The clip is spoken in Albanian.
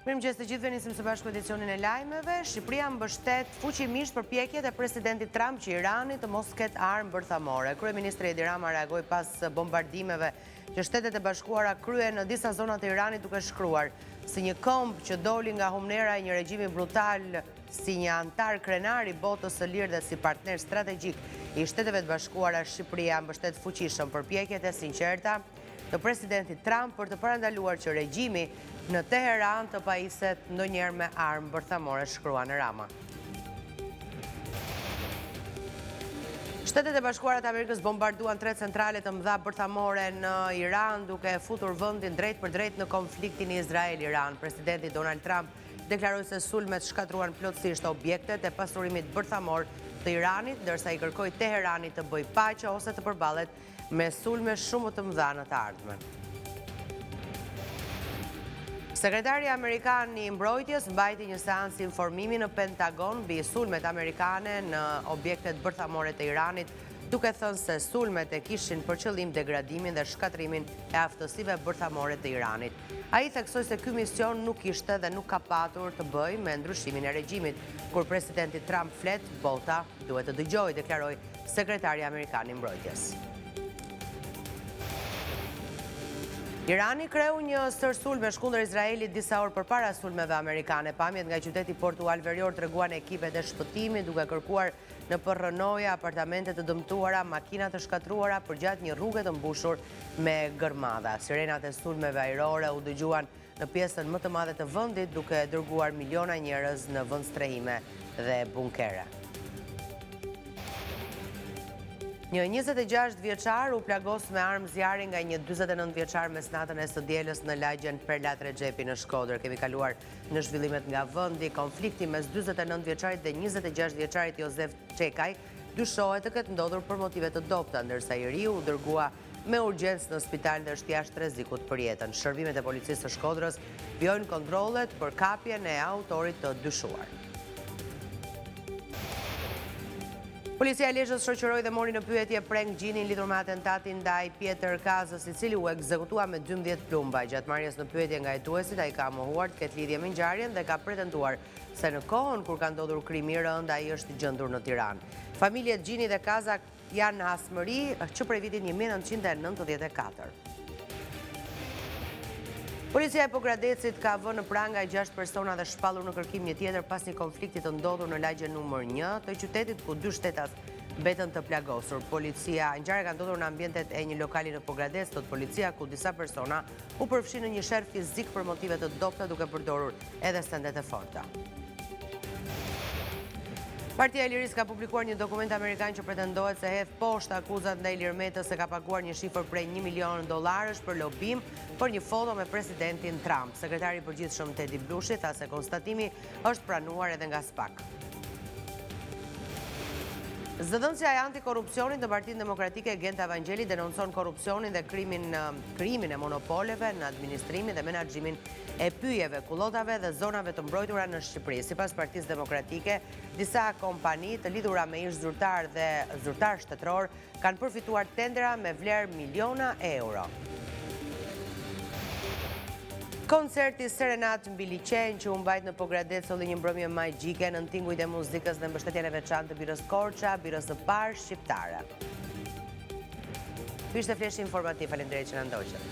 Mirëmëngjes të gjithëve, nisim së bashku edicionin e lajmeve. Shqipëria mbështet fuqimisht përpjekjet e presidentit Trump që Irani të mos ketë armë bërthamore. Kryeministri Edi Rama reagoi pas bombardimeve që Shtetet e Bashkuara kryen në disa zona të Iranit, duke shkruar: si një këmbë që doli nga humnera e një regjimi brutal, si një antar krenar i botës së lirë dhe si partner strategjik i Shteteve të Bashkuara, Shqipëria mbështet fuqishëm përpjekjet e sinqerta të presidentit Trump për të parandaluar që regjimi në Teheran të pajiset ndonjëherë me armë bërthamore, shkruan Rama. Shtetet e Bashkuara të Amerikës bombarduan 3 centrale të mëdha bërthamore në Iran, duke futur vendin drejt për drejt në konfliktin Izrael-Iran. Presidenti Donald Trump deklaroi se sulmet shkatruan plotësisht objektet e pasurimit bërthamor të Iranit, ndërsa i kërkoi Teheranit të bëjë paqe ose të përballet me sulme shumë të mëdha në të ardhmen. Sekretari Amerikan i Mbrojtjes mbajti një seancë informimi në Pentagon mbi sulmet amerikane në objektet bërthamore të Iranit, duke thënë se sulmet e kishin për qëllim degradimin dhe shkatrimin e aftësive bërthamore të Iranit. Ai theksoi se ky mision nuk ishte dhe nuk ka patur të bëjë me ndryshimin e regjimit. Kur presidenti Trump flet, bota duhet të dëgjojë, deklaroi sekretari Amerikan i Mbrojtjes. Irani kreu një stër sulmesh kundër Izraelit disa orë përpara sulmeve amerikane. Pamjet nga qyteti portual verior treguan ekipet e shpëtimit duke kërkuar në përrënoje apartamente të dëmtuara, makina të shkatruara përgjatë një rruge të mbushur me gërmadha. Sirenat e sulmeve ajrore u dëgjuan në pjesën më të madhe të vendit, duke dërguar miliona njerëz në vend strehime dhe bunkere. Një 26 vjeçar u plagos me armë zjarri nga një 49 vjeçar mesnatën e së dielës në lagjen Perlat Rexhepi në Shkodër. Kemi kaluar në zhvillimet nga vendi. Konflikti mes 49 vjeçarit dhe 26 vjeçarit Josef Çekaj dyshohet të ketë ndodhur për motive të dobta, ndërsa i ri u dërgua me urgjencë në spital dhe është jashtë rrezikut për jetën. Shërbimet e policisë së Shkodrës vjojnë kontrollet për kapjen e autorit të dyshuar. Policia e Lezhës shoqëroi dhe mori në pyetje preng gjinin lidhur me atentatin ndaj Pjetër Kazës, i cili u ekzekutua me 12 plumba. Gjatë marrjes në pyetje nga hetuesit, ai ka mohuar të ketë lidhje me ngjarjen dhe ka pretenduar se në kohën kur ka ndodhur krimi i rënd, ai është gjendur në Tiranë. Familjet Gjini dhe Kaza janë në Asmëri që prej vitit 1994. Policia e Pogradecit ka vënë në pranga 6 persona dhe shpallur në kërkim një tjetër pas një konflikti të ndodhur në lagjen numër 1 të qytetit, ku 2 shtetas mbetën të plagosur. Ngjarja ka ndodhur në ambientet e një lokali në Pogradec, thot policia, ku disa persona u përfshin në një sherr fizik për motive të dobta, duke përdorur edhe stendet e forta. Partia e Lirisë ka publikuar një dokument amerikan që pretendohet se hedh poshtë akuzat ndaj Ilir Metës se ka paguar një shifër prej $1 milion për lobim për një foto me presidentin Trump. Sekretari i përgjithshëm Teddy Blushi tha se konstatimi është pranuar edhe nga SPAK. Zëdhënësja e antikorrupsionit në Partinë Demokratike Genta Evangeli denoncon korrupsionin dhe krimin e monopoleve në administrimin dhe menaxhimin e pyjeve, kullotave dhe zonave të mbrojtura në Shqipëri. Sipas Partisë Demokratike, disa kompani të lidhura me ish zyrtar dhe zyrtar shtetëror kanë përfituar tendera me vlerë miliona euro. Koncerti Serenat mbi liçen që u mbajt në Pogradec solli një mbrëmje magjike në tingujt e muzikës dhe mbështetjen e veçantë të Birës Korça, birës së parë shqiptare. Ky ishte fleshi informativ. Faleminderit që na ndoqët.